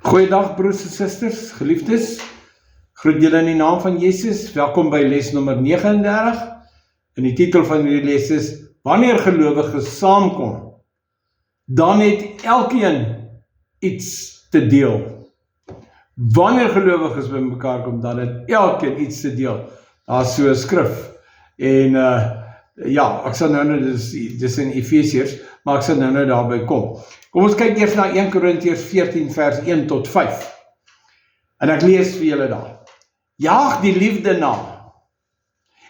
Goeiedag broers en susters, geliefdes. Groet julle in die naam van Jesus. Welkom by les nommer 39. En die titel van die les is: Wanneer gelowiges saamkom, dan het elkeen iets te deel. Wanneer gelowiges by mekaar kom, dan het elkeen iets te deel. Daar is so 'n skrif. En ek sal nou dis in Efesiërs, maar ek sal nou daarby kom. Kom ons kyk eers na 1 Korintiërs 14 vers 1 tot 5. En ek lees vir julle daar. Jaag die liefde na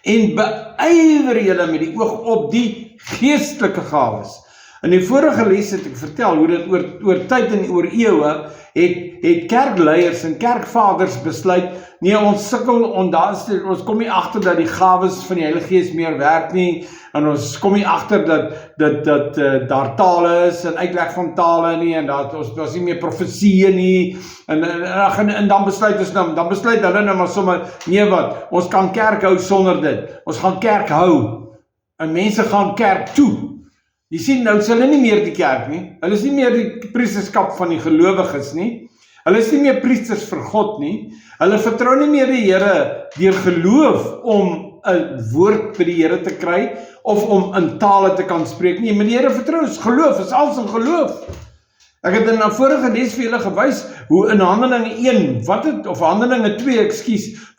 en beywer julle met die oog op die geestelike gawes. In die vorige les het ek vertel hoe dit oor tyd en oor eeue het kerkleiers en kerkvaders besluit, nee, ons sukkel, ons kom nie agter dat die gawes van die Heilige Gees meer werk nie, en ons kom nie agter dat daar tale is, en uitleg van tale nie, en dat ons was nie meer profesieë nie, en dan besluit hulle nou maar sommer, nee wat, ons kan kerk hou sonder dit, ons gaan kerk hou, en mense gaan kerk toe. Jy sien, nou is hulle nie meer die kerk nie, hulle is nie meer die priesterskap van die gelowiges nie, hulle is nie meer priesters vir God nie, hulle vertrou nie meer die Here deur geloof om 'n woord by die Here te kry, of om in tale te kan spreek nie, maar die Here vertrou is geloof, is alles in geloof. Ek het in 'n vorige les vir julle gewys, hoe in Handelinge 1, Handelinge 2,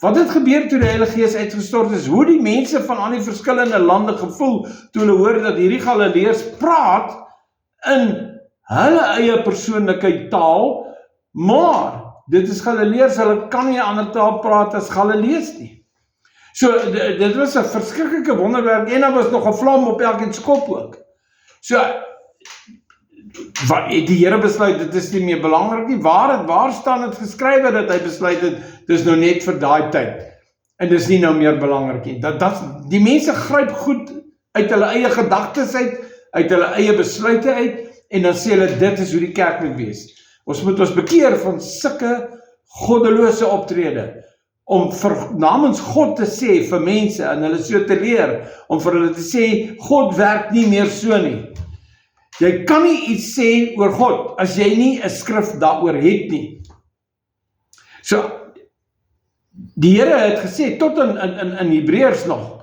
wat het gebeur toe die Heilige Gees uitgestort is, hoe die mense van al die verskillende lande gevoel, toe hulle hoor dat hierdie Galileërs praat in hulle eie persoonlike taal, maar dit is Galileërs, hulle kan nie 'n ander taal praat as Galileërs nie. So, dit was 'n verskriklike wonderwerk, en daar was nog 'n vlam op elkeen se kop ook. So, het die Here besluit, dit is nie meer belangrik nie, waar staan het geskrywe dat hy besluit het, dis nou net vir daai tyd, en dis nie nou meer belangrik nie, die mense gryp goed uit hulle eie gedagtes uit hulle eie besluite uit, en dan sê hulle, dit is hoe die kerk moet wees. Ons moet ons bekeer van sulke goddelose optrede, om namens God te sê vir mense, en hulle so te leer, om vir hulle te sê, God werk nie meer so nie. Jy kan nie iets sê oor God, as jy nie 'n skrif daaroor het nie. So, die Here het gesê, tot in Hebreërs nog,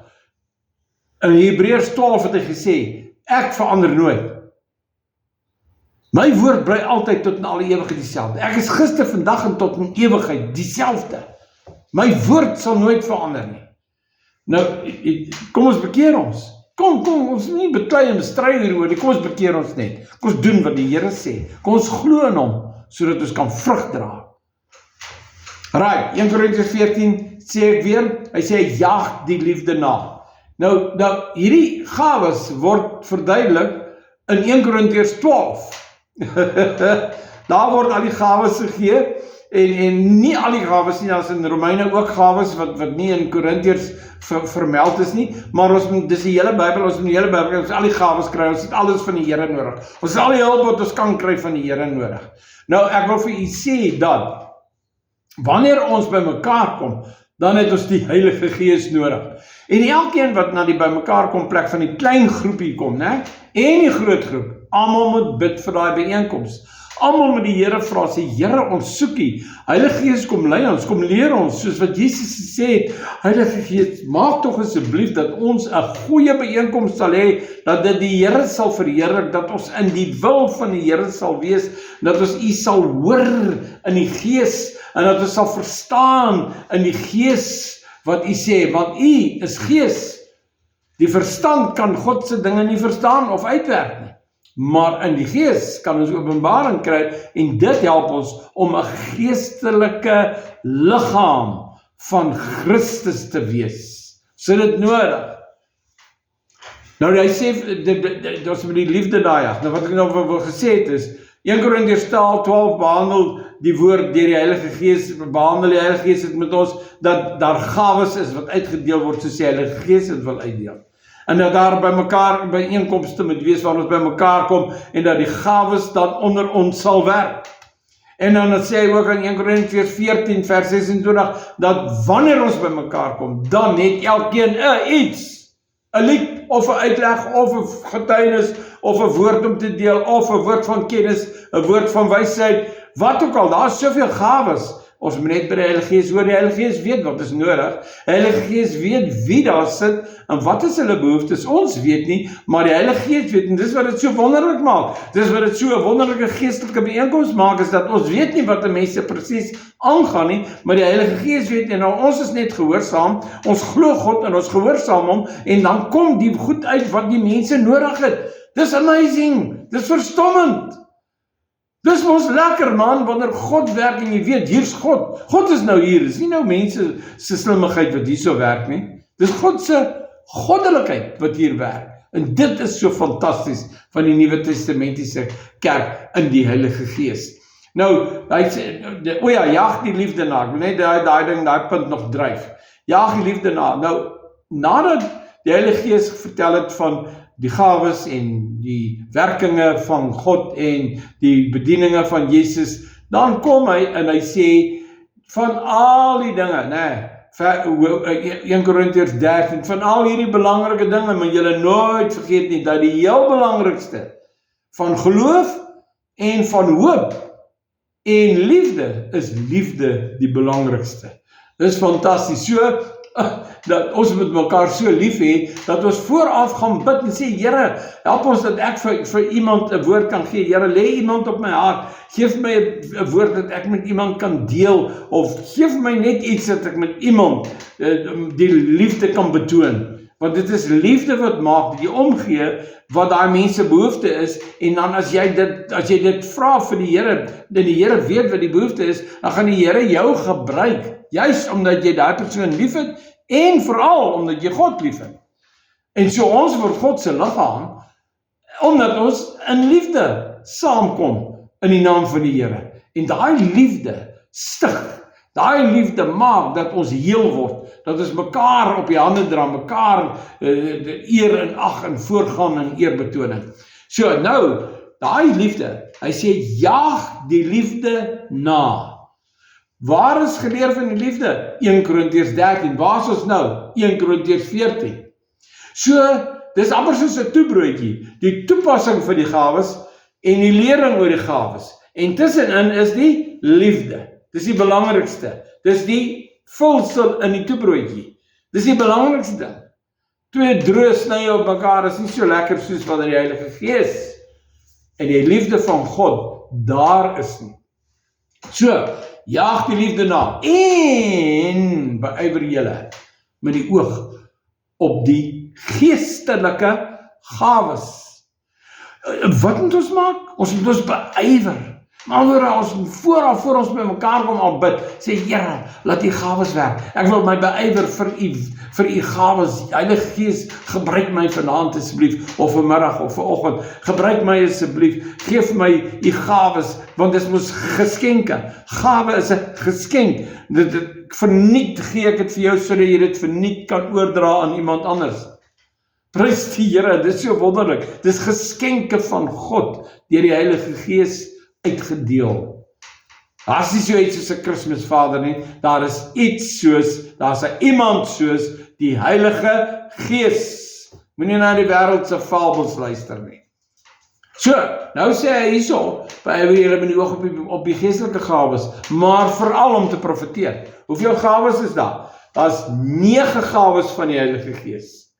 in Hebreërs 12 het hy gesê, ek verander nooit. My woord bly altyd tot in alle ewigheid dieselfde. Ek is gister, vandag en tot in ewigheid dieselfde. My woord sal nooit verander nie. Nou, kom ons bekeer ons. Kom, ons nie beklei en bestry hieroor nie, kom ons bekeer ons net. Kom ons doen wat die Here sê. Kom ons glo in hom, sodat ons kan vrug dra. Right, 1 Korintiërs 14 sê ek weer, hy sê, jaag die liefde na. Nou, hierdie gawes word verduidelik in 1 Korintiërs 12. Daar word al die gawes gegee, en nie al die gawes nie, as in Romeine ook gawes, wat nie in Korintiërs vermeld is nie, maar dis die hele Bybel, ons al die gawes kry, ons het alles van die Here nodig, ons het al die hulp wat ons kan kry van die Here nodig. Nou, ek wil vir u sê dat, wanneer ons by mekaar kom, dan het ons die Heilige Gees nodig. En elkeen wat na die by mekaar kom plek van die klein groepie kom, en die groot groep, almal moet bid vir daai byeenkoms. Almal met die Here vra, sê, Here, ons soekie, Heilige Gees kom lei ons, kom leer ons, soos wat Jesus gesê het, Heilige Gees, maak tog asseblief dat ons 'n goeie byeenkoms sal hê, dat dit die Here sal verheerlik, dat ons in die wil van die Here sal wees, dat ons u sal hoor in die Gees, en dat ons sal verstaan in die Gees wat u sê, want u is Gees. Die verstand kan God se dinge nie verstaan of uitwerk nie. Maar in die Gees kan ons openbaring kry, en dit help ons om 'n geestelike liggaam van Christus te wees. So dit nodig. Nou hy sê, dit is met die liefde daai. Nou wat ek nou wil gesê het is, 1 Korintiërs 12 behandel die woord deur die Heilige Gees, behandel die Heilige Gees het met ons, dat daar gawes is wat uitgedeel word, soos die Heilige Gees het wil uitdeel. En dat daar by mekaar byeenkomste moet wees waar ons by mekaar kom, en dat die gawes dan onder ons sal werk. En dan sê hy ook in 1 Korintiërs 14 vers 26, dat wanneer ons by mekaar kom, dan het elkeen iets, 'n lied, of 'n uitleg, of 'n getuienis, of 'n woord om te deel, of 'n woord van kennis, 'n woord van wysheid, wat ook al, daar is soveel gawes. Ons moet net by die Heilige Gees hoor, die Heilige Gees weet wat is nodig, die Heilige Gees weet wie daar sit, en wat is hulle behoeftes, ons weet nie, maar die Heilige Gees weet, en dis wat dit so wonderlik maak, dis wat dit so 'n wonderlike geestelike byeenkoms maak, is dat ons weet nie wat die mense presies aangaan nie, maar die Heilige Gees weet, en nou ons is net gehoorsaam, ons glo God, en ons gehoorsaam hom, en dan kom die goed uit wat die mense nodig het. Dis amazing, dis verstommend. Dis ons lekker man, wanneer God werk en jy weet, hier's God. God is nou hier, dis nie nou mense se slimmigheid wat hier so werk nie. Dis God se goddelikheid wat hier werk. En dit is so fantasties van die Nuwe Testamentiese kerk in die Heilige Gees. Nou, hy sê, o ja, jaag die liefde na, ek wil net daai punt nog dryf. Jaag die liefde na. Nou, nadat die Heilige Gees vertel het van die gawes en die werkinge van God en die bedieninge van Jesus, dan kom hy en hy sê, van al die dinge, 1 Korintiërs 13, van al hierdie belangrike dinge, moet julle nooit vergeet nie, dat die heel belangrikste van geloof en van hoop en liefde, is liefde die belangrikste. Dis fantasties, so, dat ons met mekaar so lief hê, dat ons vooraf gaan bid en sê, Here, help ons dat ek vir iemand 'n woord kan gee. Here, lê iemand op my hart, geef my 'n woord dat ek met iemand kan deel, of geef my net iets dat ek met iemand die liefde kan betoon. Want dit is liefde wat maak, die omgee, wat daai mense behoefte is, en dan as jy dit vra vir die Here, en die Here weet wat die behoefte is, dan gaan die Here jou gebruik, juis omdat jy daai persoon lief het, en vooral omdat jy God lief het. En so ons word God se liggaam, omdat ons in liefde saamkom in die naam van die Here. En daai liefde stig, daai liefde maak dat ons heel word, dat ons mekaar op die hande dra, mekaar eer en ag en voorgaan en eerbetoning. So nou, daai liefde, hy sê, jaag die liefde na. Waar is geleer van die liefde? 1 Korintiërs 13, waar is ons nou? 1 Korintiërs 14. So, dis amper soos 'n toebroodjie, die toepassing van die gawes en die lering oor die gawes. En tussenin is die liefde. Dis die belangrikste. Dis die vulsel in die toebroodjie. Dis die belangrikste ding. Twee droë snye op mekaar is nie so lekker soos wat in die Heilige Gees en die liefde van God daar is nie. So, jaag die liefde na en beywer julle met die oog op die geestelike gawes. Wat moet ons maak? Ons moet ons beywer. Maar ons moet voor ons by mekaar kom al bid, sê Here, laat die gawes werk. Ek wil my beywer vir u gawes. Heilige Gees, gebruik my vanaand asseblief, of vanmiddag of vanoggend. Gebruik my asseblief. Geef my u gawes, want dit mos geskenke. Gawe is 'n geskenk. Verniet gee ek dit vir jou sodat jy dit verniet kan oordra aan iemand anders. Prys die Here, dit is so wonderlik. Dit is geskenke van God deur die Heilige Gees uitgedeel. Daar is nie so iets soos 'n Kersvader nie, daar is iets soos, daar is 'n iemand soos die Heilige Gees. Moenie na die wêreldse fabels luister nie. So, nou sê hy hierso, beywer julle met die oog op die geestelike gawes, maar veral om te profeteer. Hoeveel gawes is daar? Daar is 9 gawes van die Heilige Gees.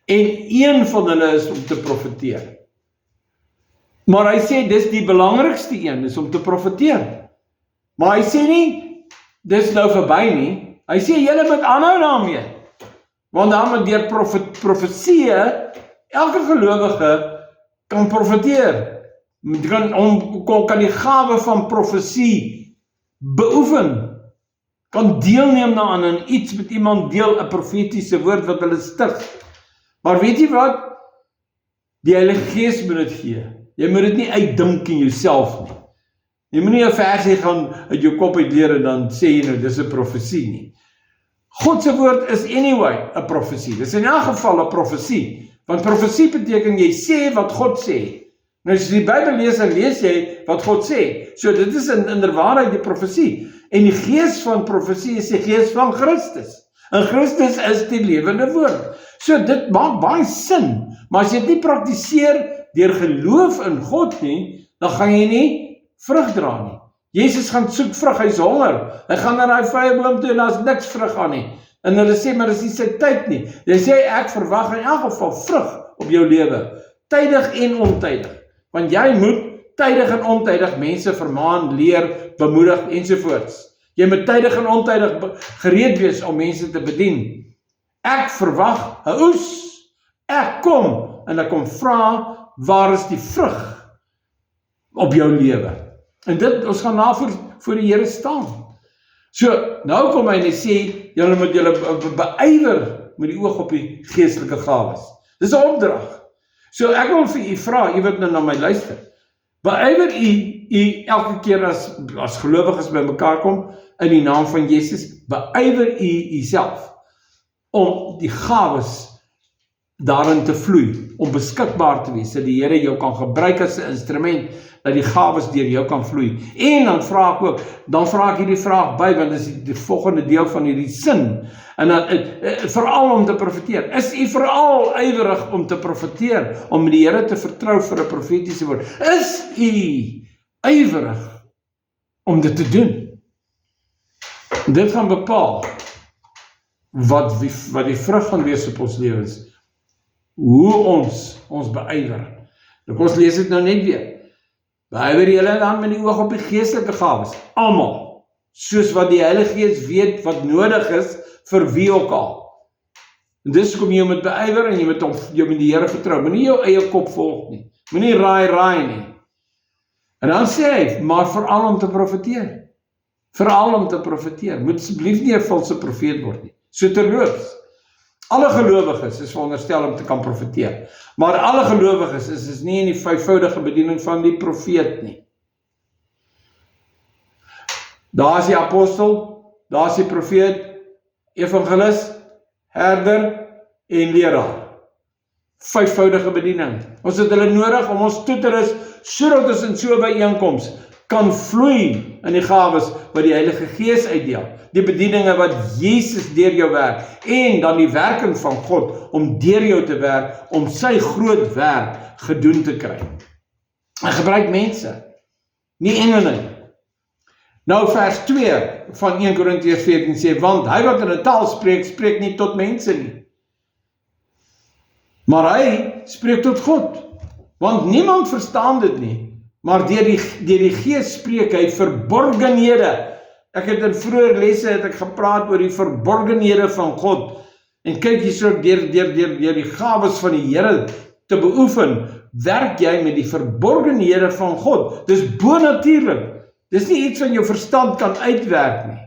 En een van hulle is om te profeteer. Maar hy sê, dis die belangrikste een, is om te profeteer. Maar hy sê nie, dis nou verby nie. Hy sê, julle moet aanhou daarmee. Want dan met deur profesie, elke gelowige kan profeteer. Kan die gawe van profesie beoefen. Kan deelneem daaraan en iets met iemand deel, 'n profetiese woord wat hulle stig. Maar weet jy wat? Die Heilige Gees moet dit gee. Jy moet dit nie uitdink in jouself nie. Jy moet nie 'n versie gaan uit jou kop uitleer en dan sê jy nou, dis 'n profesie nie. God se woord is anyway 'n profesie. Dis in elk geval 'n profesie. Want profesie beteken jy sê wat God sê. Nou as jy die Bybel lees, dan lees jy wat God sê. So dit is inderwaarheid die profesie. En die gees van profesie is die gees van Christus. En Christus is die lewende woord. So dit maak baie sin. Maar as jy dit nie praktiseer deur geloof in God nie, dan gaan jy nie vrug dra nie. Jesus gaan soek vrug, hy's honger. Hy gaan na daai vyeboom toe en daar's niks vrug aan nie. En hulle sê, maar dis nie sy tyd nie. Hy sê, ek verwag in elk geval vrug op jou lewe. Tydig en ontydig. Want jy moet tydig en ontydig mense vermaan, leer, bemoedig ensovoorts. Jy moet tydig en ontydig gereed wees om mense te bedien. Ek verwag 'n oes. Ek kom en ek kom vra, waar is die vrug op jou lewe? En dit, ons gaan na voor die Here staan. So, nou kom hy en hy sê, julle moet julle beywer met die oog op die geestelike gawes. Dis 'n opdrag. So, ek wil vir u vra, u wat nou na my luister, beywer u elke keer as gelowiges by mekaar kom, in die naam van Jesus, beywer u self om die gawes daarin te vloei, om beskikbaar te wees, dat die Here jou kan gebruik as 'n instrument, dat die gawes deur jou kan vloei. En dan vra ek ook, dan vra ek hierdie vraag by, want dit is die volgende deel van hierdie sin, en dan, veral om te profeteer, is u veral ywerig om te profeteer, om die Here te vertrou vir 'n profetiese woord, is u ywerig om dit te doen? Dit gaan bepaal, wat die vrug gaan wees op ons lewens, hoe ons beywer. Kom ons lees dit nou net weer. Beywer julle dan met die oog op die geestelike gawes, almal, soos wat die Heilige Gees weet wat nodig is vir wie ook al. En dis hoekom jy moet beywer en jy moet die Here vertrou. Moenie jou eie kop volg nie. Moenie raai nie. En dan sê hy, maar veral om te profeteer. Veral om te profeteer. Moet asseblief nie 'n valse profeet word nie. So terloops, alle gelowiges is veronderstel om te kan profeteer. Maar alle gelowiges is nie in die vyfvoudige bediening van die profeet nie. Daar is die apostel, daar is die profeet, evangelis, herder en leraar. Vyfvoudige bediening. Ons het hulle nodig om ons toe te rus, sodat ons in so 'n byeenkoms kan vloei in die gawes wat die Heilige Gees uitdeel. Die bedieninge wat Jesus deur jou werk, en dan die werking van God om deur jou te werk, om sy groot werk gedoen te kry. Hy gebruik mense, nie engele nie. Nou vers 2 van 1 Korintiërs 14 sê, want hy wat in 'n taal spreek, spreek nie tot mense nie, maar hy spreek tot God, want niemand verstaan dit nie, maar deur die Gees spreek hy verborgenhede. Ek het in vroeër lesse het ek gepraat oor die verborgenhede van God, en kyk hierso deur die gawes van die Here te beoefen, werk jy met die verborgenhede van God. Dis bonatuurlik. Dis nie iets wat jou verstand kan uitwerk nie.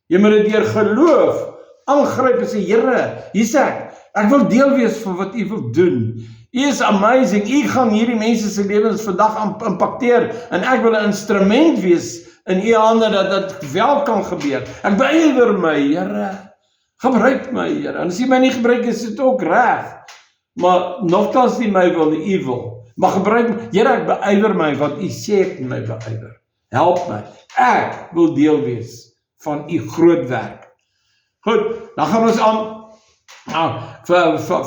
Jy moet dit deur geloof aangryp en sê, Here, hier sê ek wil deel wees van wat u wil doen. U is amazing, u gaan hierdie mense se lewens vandag impakteer, en ek wil 'n instrument wees in u hande, dat dit wel kan gebeur. Ek beywer my, Here, gebruik my, Here, en as u my nie gebruik, is dit ook reg, maar nogtans nie my wil, nie u wil, maar gebruik my, Here, ek beywer my, wat u sê ek my beywer, help my, ek wil deel wees van u groot werk. Goed, dan gaan ons aan,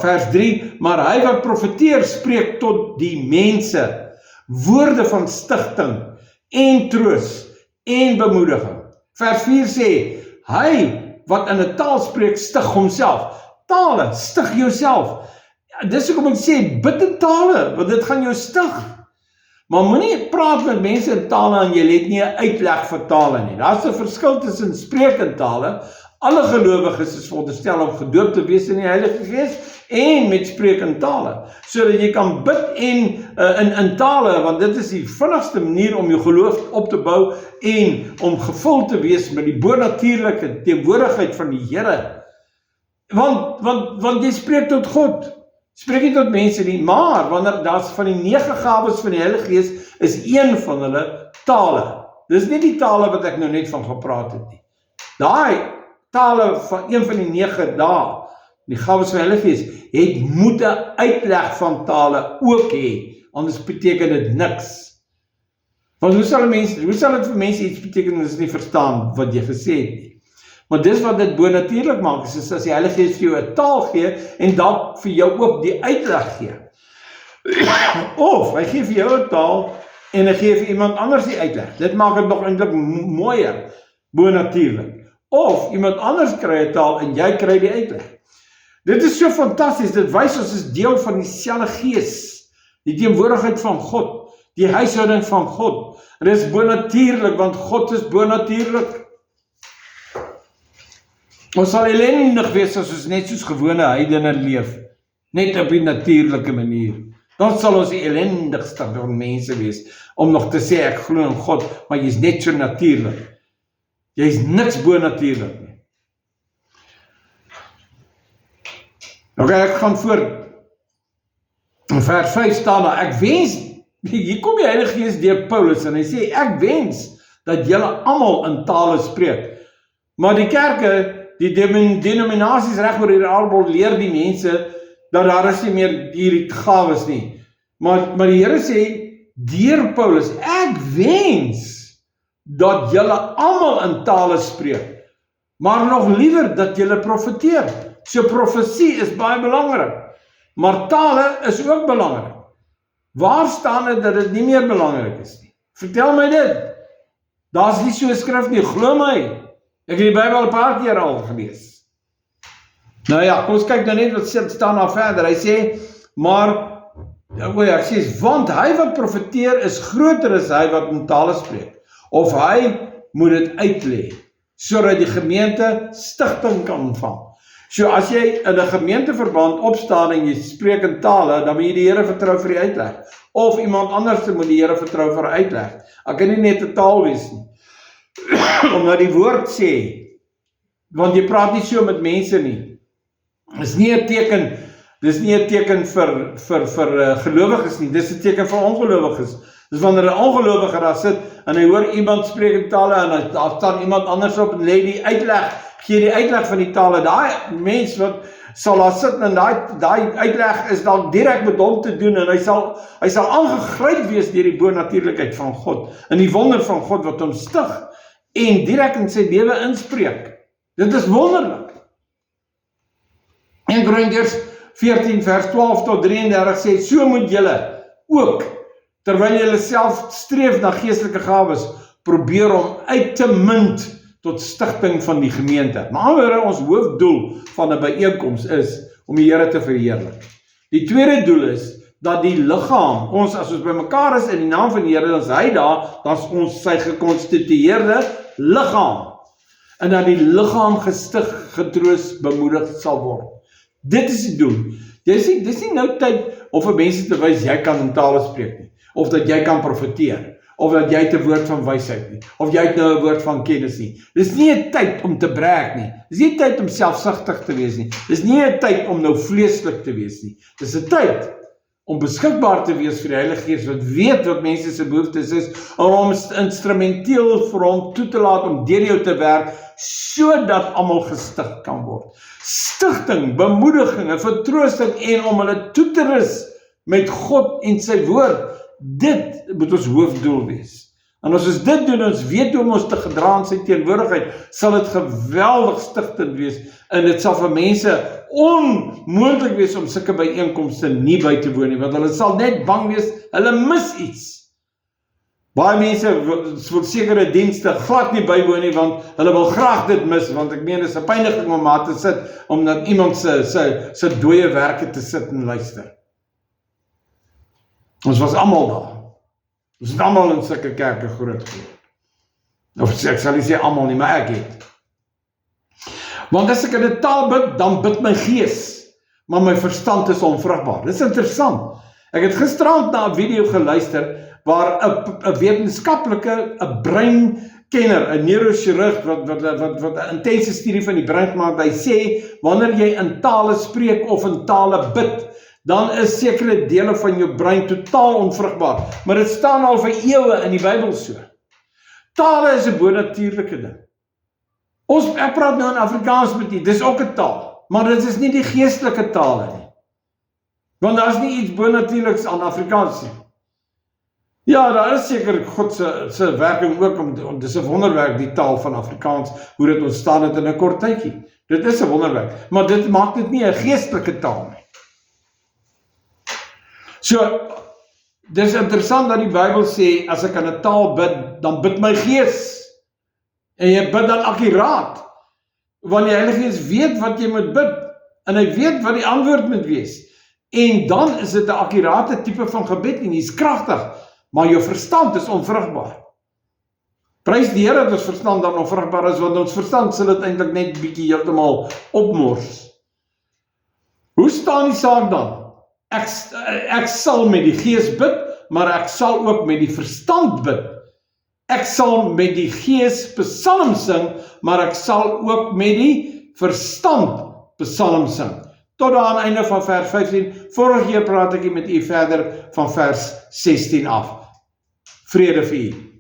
vers 3, maar hy wat profeteer spreek tot die mense, woorde van stigting, en troos, en bemoediging. Vers 4 sê, hy wat in 'n taal spreek, stig homself. Tale, stig jouself. Dis hoekom ek sê, bid in tale, want dit gaan jou stig. Maar moenie praat met mense in tale en jy het nie 'n uitleg vir tale nie. Daar's 'n verskil tussen spreek in tale. Alle gelowiges is veronderstel om gedoop te wees in die Heilige Gees en met spreek in tale, sodat jy kan bid in tale, want dit is die vinnigste manier om jou geloof op te bou en om gevul te wees met die bonatuurlike teenwoordigheid van die Here. Want jy spreek tot God, spreek nie tot mense nie, maar wanneer daar's van die 9 gawes van die Heilige Gees, is een van hulle tale. Dis nie die tale wat ek nou net van gepraat het nie. Daai tale van een van die 9 dae, die gawes van die Heilige Gees, moet 'n uitleg van tale ook hê, anders beteken dit niks. Want hoe sal dit vir mense iets beteken as nie verstaan wat jy gesê het nie? Maar dis wat dit bonatuurlik maak, is as die Heilige Gees vir jou 'n taal gee, en dalk vir jou ook die uitleg gee. Of, hy gee vir jou 'n taal, en hy gee vir iemand anders die uitleg. Dit maak dit nog eintlik mooier, bonatuurlik. Of, iemand anders kry 'n taal, en jy kry die uitleg. Dit is so fantasties, dit wys ons is deel van dieselfde gees, die teenwoordigheid van God, die huishouding van God. En dit is bonatuurlik, want God is bonatuurlik. Ons sal ellendig wees as ons net soos gewone heidene leef, net op die natuurlike manier. Dan sal ons die ellendigste van mense wees, om nog te sê, ek glo in God, maar jy is net so natuurlik. Jy is niks bonatuurlik nie. Ok, ek gaan voort. In vers 5 staan daar, ek wens, hier kom die Heilige Gees deur Paulus, en hy sê, ek wens, dat julle almal in tale spreek. Maar die kerke, die denominasies reg oor hierdie aardbol leer die mense, dat daar is nie meer hierdie gawes nie. Maar die Here sê, deur Paulus, ek wens, dat julle almal in tale spreek, maar nog liewer dat julle profeteer. So profesie is baie belangrik, maar tale is ook belangrik. Waar staan dit dat dit nie meer belangrik is nie? Vertel my dit. Daar's nie so 'n skrif nie, glo my. Ek het die Bybel 'n paar keer al gelees. Nou ja, kom ons kyk nou net wat staan daar verder. Hy sê, maar, ek sê, want hy wat profeteer is groter as hy wat in tale spreek. Of hy moet dit uitlê, sodat die gemeente stigting kan ontvang. So as jy in 'n gemeenteverband opstaan en jy spreek in tale, dan moet jy die Here vertrou vir die uitleg. Of iemand anders moet die Here vertrou vir 'n uitleg. Ek kan nie net 'n taal wees nie. Omdat die woord sê, want jy praat nie so met mense nie. Dis nie 'n teken, vir gelowiges nie, dis 'n teken vir ongelowiges. Dis wanneer 'n ongelowige daar sit, en hy hoor iemand spreek in tale, en daar staan iemand anders op, en lê die uitleg, gee die uitleg van die tale, daai mens wat sal daar sit, en daai uitleg is dan direk met hom te doen, en hy sal aangegryp wees deur die bonatuurlikheid van God, en die wonder van God wat hom stig, en direk in sy lewe inspreek. Dit is wonderlik. 1 Korintiërs 14 vers 12 tot 33 sê, so moet julle ook, terwyl julle self streef na geestelike gawes, probeer om uit te munt tot stigting van die gemeente. Maar anderwoorde, ons hoofdoel van 'n byeenkoms is om die Here te verheerlik. Die tweede doel is dat die liggaam, ons as ons bymekaar is in die naam van die Here, dan is hy daar, dan is ons sy gekonstitueerde liggaam. En dat die liggaam gestig, getroos, bemoedig sal word. Dit is die doel. Dis nie nou tyd om vir mense te wys jy kan in tale spreek nie, of dat jy kan profeteer, of dat jy het 'n woord van wysheid nie, of jy het nou 'n woord van kennis nie. Dis nie 'n tyd om te brag nie. Dis nie 'n tyd om selfsugtig te wees nie. Dis nie 'n tyd om nou vleeslik te wees nie. Dis 'n tyd om beskikbaar te wees vir die Heilige Gees wat weet wat mense se behoeftes is, en om instrumenteel vir hom toe te laat om deur jou te werk, sodat almal gestig kan word. Stigting, bemoediging en vertroosting en om hulle toe te rus met God en sy woord. Dit moet ons hoofdoel wees. En as ons dit doen, ons weet hoe om ons te gedra in sy teenwoordigheid, sal dit geweldig stigtend wees, en dit sal vir mense onmoontlik wees om sulke byeenkomste nie by te woon nie, want hulle sal net bang wees, hulle mis iets. Baie mense wil sekere dienste glad nie bywoon nie, want hulle wil graag dit mis, want ek meen, dit is 'n pyniging om maar te sit, om dat iemand se dooie werke te sit en luister. Ons was almal daar. Ons het almal in sulke kerke groot geword. Of ek sal nie sê almal nie, maar ek het. Want as ek in 'n taal bid, dan bid my gees, maar my verstand is onvrugbaar. Dit is interessant. Ek het gisterand na 'n video geluister, waar 'n wetenskaplike, 'n breinkenner, 'n neurochirurg, wat 'n intense studie van die brein gemaak, hy sê, wanneer jy in tale spreek of in tale bid, dan is sekere dele van jou brein totaal onvrugbaar. Maar dit staan al vir eeue in die Bybel so. Tale is 'n bonatuurlike ding. Ek praat nou in Afrikaans met u, dis ook 'n taal, maar dit is nie die geestelike tale nie. Want daar is nie iets bonatuurliks aan Afrikaans nie. Ja, daar is seker God se werking ook, dis 'n wonderwerk, die taal van Afrikaans, hoe dit ontstaan het in 'n kort tydjie. Dit is 'n wonderwerk, maar dit maak dit nie 'n geestelike taal nie. So, dis interessant dat die Bybel sê, as ek aan 'n taal bid, dan bid my gees. En jy bid dan akkuraat, want die Heilige Gees weet wat jy moet bid, en hy weet wat die antwoord moet wees. En dan is dit 'n akkurate tipe van gebed, en hy's kragtig, maar jou verstand is onvrugbaar. Prys die Here dat ons verstand dan onvrugbaar is, want ons verstand sal dit eintlik net bietjie heeltemal opmors. Hoe staan die saak dan? Ek sal met die gees bid, maar ek sal ook met die verstand bid. Ek sal met die gees psalm sing, maar ek sal ook met die verstand psalm sing. Tot aan einde van vers 15, vorige keer praat ek met u verder van vers 16 af. Vrede vir u.